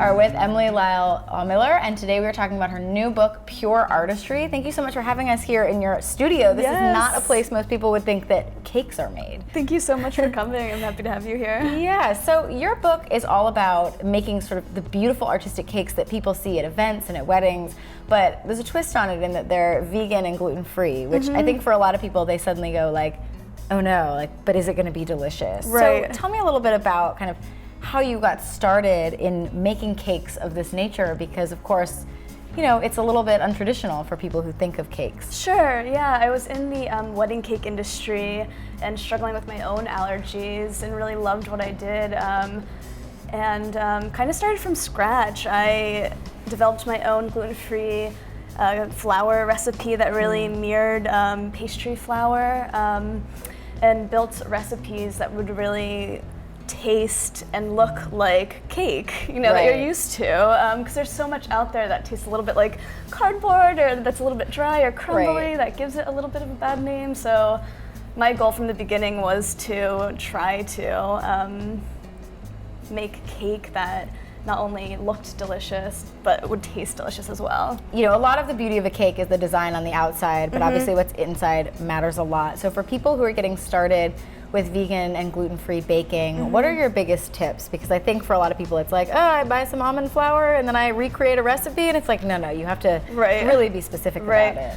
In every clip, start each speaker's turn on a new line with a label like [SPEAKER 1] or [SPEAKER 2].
[SPEAKER 1] are with Emily Lael Aumiller, and today we are talking about her new book, Pure Artistry. Thank you so much for having us here in your studio. This is not a place most people would think that cakes are made.
[SPEAKER 2] Thank you so much for coming. I'm happy to have you here.
[SPEAKER 1] Yeah, so your book is all about making sort of the beautiful artistic cakes that people see at events and at weddings, but there's a twist on it in that they're vegan and gluten-free, which I think for a lot of people, they suddenly go like, oh no, like, but is it gonna be delicious?
[SPEAKER 2] Right.
[SPEAKER 1] So tell me a little bit about kind of how you got started in making cakes of this nature, because of course, you know, it's a little bit untraditional for people who think of cakes.
[SPEAKER 2] Sure, yeah. I was in the wedding cake industry and struggling with my own allergies and really loved what I did. And kind of started from scratch. I developed my own gluten-free flour recipe that really mirrored pastry flour, and built recipes that would really taste and look like cake, you know, that you're used to, because there's so much out there that tastes a little bit like cardboard, or that's a little bit dry or crumbly, that gives it a little bit of a bad name. So my goal from the beginning was to try to make cake that not only looked delicious, but would taste delicious as well.
[SPEAKER 1] You know, a lot of the beauty of a cake is the design on the outside, but obviously what's inside matters a lot. So for people who are getting started with vegan and gluten-free baking, what are your biggest tips? Because I think for a lot of people it's like, oh, I buy some almond flour and then I recreate a recipe, and it's like, no, you have to really be specific about it.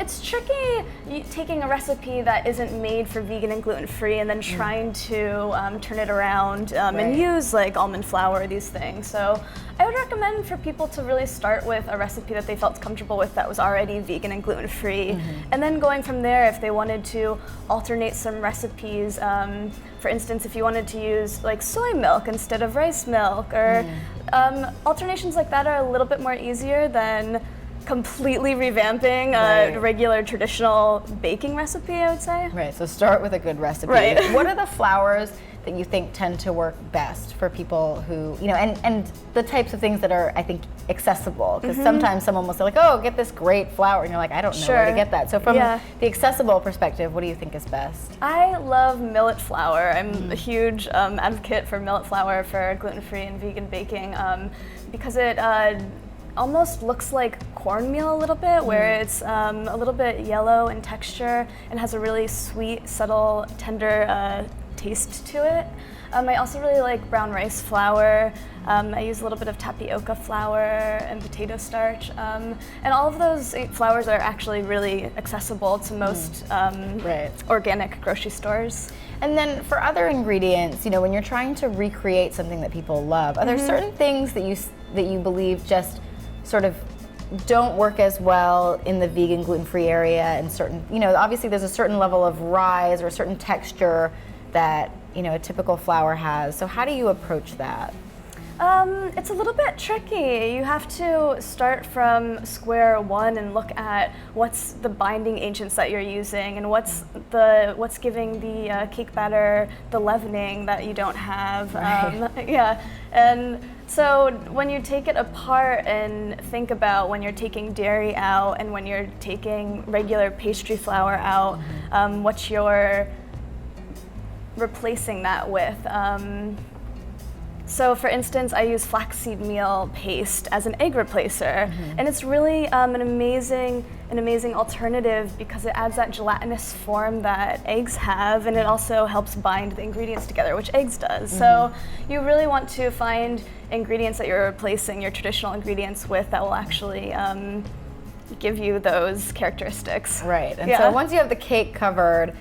[SPEAKER 2] It's tricky taking a recipe that isn't made for vegan and gluten-free and then trying to turn it around and use like almond flour or these things. So I would recommend for people to really start with a recipe that they felt comfortable with that was already vegan and gluten-free, and then going from there if they wanted to alternate some recipes. For instance, if you wanted to use like soy milk instead of rice milk, or alternations like that are a little bit more easier than completely revamping a regular traditional baking recipe, I would say.
[SPEAKER 1] Right, so start with a good recipe. What are the flours that you think tend to work best for people who, you know, and the types of things that are, I think, accessible? Because sometimes someone will say like, oh, get this great flour, and you're like, I don't know where to get that. So from the accessible perspective, what do you think is best?
[SPEAKER 2] I love millet flour. I'm a huge advocate for millet flour for gluten-free and vegan baking, because it almost looks like cornmeal a little bit, where it's a little bit yellow in texture and has a really sweet, subtle, tender taste to it. I also really like brown rice flour. I use a little bit of tapioca flour and potato starch. And all of those flours are actually really accessible to most organic grocery stores.
[SPEAKER 1] And then for other ingredients, you know, when you're trying to recreate something that people love, are there certain things that you believe just sort of don't work as well in the vegan gluten-free area, and certain, you know, obviously there's a certain level of rise or a certain texture that, you know, a typical flour has. So how do you approach that?
[SPEAKER 2] It's a little bit tricky. You have to start from square one and look at what's the binding agents that you're using, and what's giving the cake batter the leavening that you don't have. And so when you take it apart and think about when you're taking dairy out and when you're taking regular pastry flour out, what you're replacing that with. So for instance, I use flaxseed meal paste as an egg replacer, and it's really an amazing alternative because it adds that gelatinous form that eggs have, and it also helps bind the ingredients together, which eggs does. So you really want to find ingredients that you're replacing your traditional ingredients with that will actually give you those characteristics.
[SPEAKER 1] Right, and so once you have the cake covered,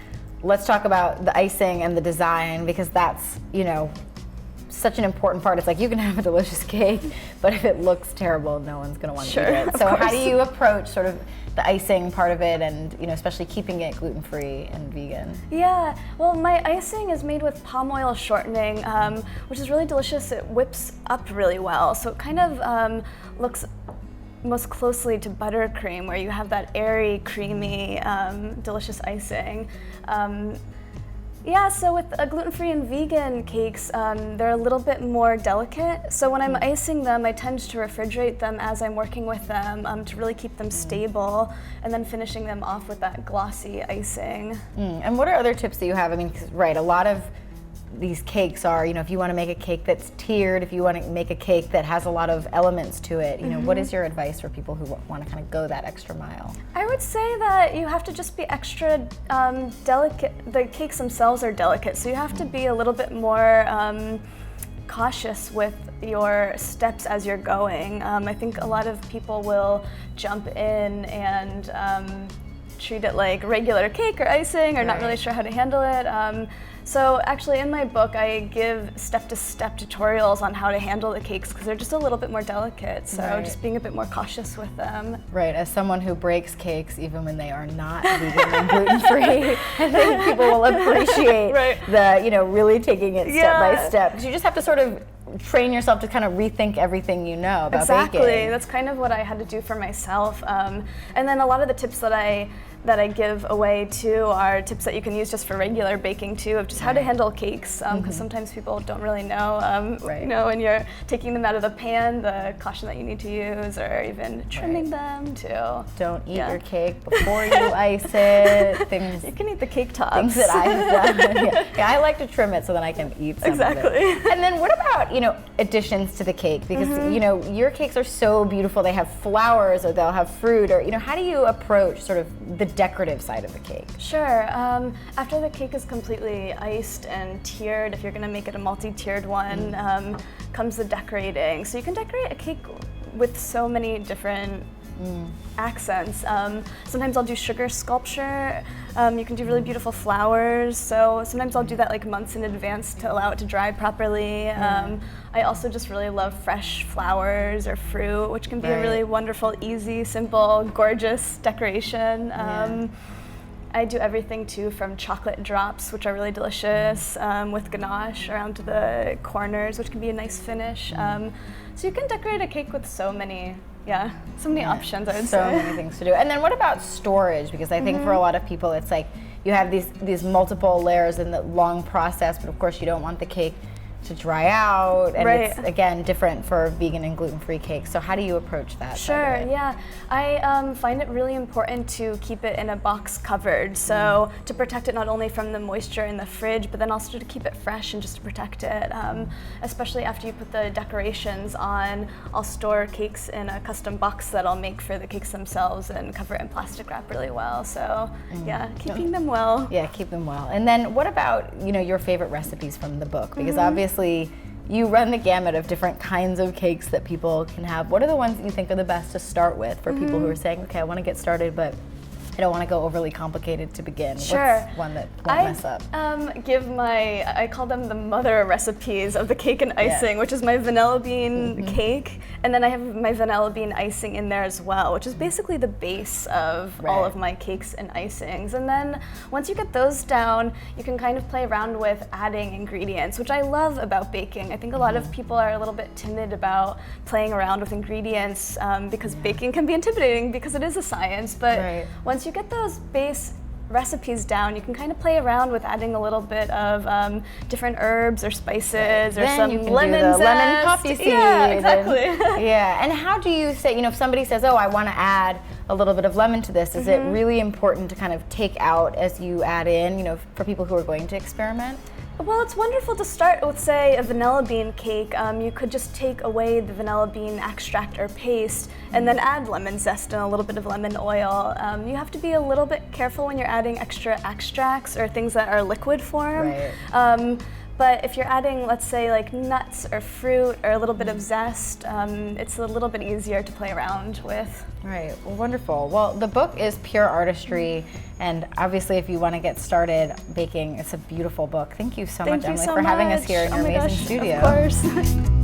[SPEAKER 1] let's talk about the icing and the design, because that's, you know, such an important part. It's like you can have a delicious cake, but if it looks terrible, no one's going to want to eat it. So how do you approach sort of the icing part of it, and, you know, especially keeping it gluten-free and vegan?
[SPEAKER 2] Yeah, well, my icing is made with palm oil shortening, which is really delicious. It whips up really well, so it kind of looks most closely to buttercream, where you have that airy, creamy, delicious icing. So with gluten-free and vegan cakes, they're a little bit more delicate. So when I'm icing them, I tend to refrigerate them as I'm working with them to really keep them stable, and then finishing them off with that glossy icing.
[SPEAKER 1] And what are other tips that you have? I mean, 'cause, a lot of these cakes are, if you want to make a cake that's tiered, if you want to make a cake that has a lot of elements to it, what is your advice for people who want to kind of go that extra mile?
[SPEAKER 2] I would say that you have to just be extra delicate. The cakes themselves are delicate, so you have to be a little bit more cautious with your steps as you're going. I think a lot of people will jump in and treat it like regular cake or icing, or not really sure how to handle it. So actually in my book I give step-to-step tutorials on how to handle the cakes because they're just a little bit more delicate, so just being a bit more cautious with them.
[SPEAKER 1] Right, as someone who breaks cakes even when they are not vegan and gluten-free, I think people will appreciate the, really taking it step by step. Because you just have to sort of train yourself to kind of rethink everything you know about baking.
[SPEAKER 2] That's kind of what I had to do for myself. And then a lot of the tips that I give away too are tips that you can use just for regular baking too, of just how to handle cakes, because sometimes people don't really know, when you're taking them out of the pan, the caution that you need to use, or even trimming them too.
[SPEAKER 1] Don't eat your cake before you ice it. Things
[SPEAKER 2] you can eat the cake tops.
[SPEAKER 1] Things that I've done. I like to trim it so that I can eat some of it. And then what about, additions to the cake? Because, your cakes are so beautiful. They have flowers or they'll have fruit, or, how do you approach sort of the decorative side of the cake?
[SPEAKER 2] Sure. After the cake is completely iced and tiered, if you're going to make it a multi-tiered one, comes the decorating. So you can decorate a cake with so many different accents. Sometimes I'll do sugar sculpture. You can do really beautiful flowers. So sometimes I'll do that like months in advance to allow it to dry properly. I also just really love fresh flowers or fruit, which can be a really wonderful, easy, simple, gorgeous decoration. I do everything too, from chocolate drops, which are really delicious, with ganache around the corners, which can be a nice finish. So you can decorate a cake with so many options, I would say.
[SPEAKER 1] So many things to do. And then what about storage? Because I think for a lot of people it's like you have these multiple layers in the long process, but of course you don't want the cake to dry out, and it's again different for vegan and gluten-free cakes. So how do you approach that?
[SPEAKER 2] Sure, I find it really important to keep it in a box covered, so to protect it not only from the moisture in the fridge, but then also to keep it fresh and just to protect it. Especially after you put the decorations on, I'll store cakes in a custom box that I'll make for the cakes themselves and cover it in plastic wrap really well. So keeping them well.
[SPEAKER 1] Yeah, keep them well. And then what about your favorite recipes from the book? Because obviously you run the gamut of different kinds of cakes that people can have. What are the ones that you think are the best to start with for people who are saying, okay, I want to get started, but I don't want to go overly complicated to begin?
[SPEAKER 2] Sure.
[SPEAKER 1] What's one that won't mess up?
[SPEAKER 2] I call them the mother recipes of the cake and icing, which is my vanilla bean cake, and then I have my vanilla bean icing in there as well, which is basically the base of all of my cakes and icings. And then once you get those down, you can kind of play around with adding ingredients, which I love about baking. I think a lot of people are a little bit timid about playing around with ingredients because baking can be intimidating because it is a science, but once you get those base recipes down, you can kind of play around with adding a little bit of different herbs or spices or some lemon zest.
[SPEAKER 1] Lemon poppy seed.
[SPEAKER 2] Yeah, exactly.
[SPEAKER 1] And how do you say, if somebody says, oh, I want to add a little bit of lemon to this, is it really important to kind of take out as you add in, for people who are going to experiment?
[SPEAKER 2] Well, it's wonderful to start with, say, a vanilla bean cake. You could just take away the vanilla bean extract or paste and then add lemon zest and a little bit of lemon oil. You have to be a little bit careful when you're adding extra extracts or things that are liquid form. But if you're adding, let's say, like nuts or fruit or a little bit of zest, it's a little bit easier to play around with.
[SPEAKER 1] Right, well, wonderful. Well, the book is Pure Artistry, and obviously if you want to get started baking, it's a beautiful book. Thank you so much, Emily, for having us here in your amazing studio.
[SPEAKER 2] Of course.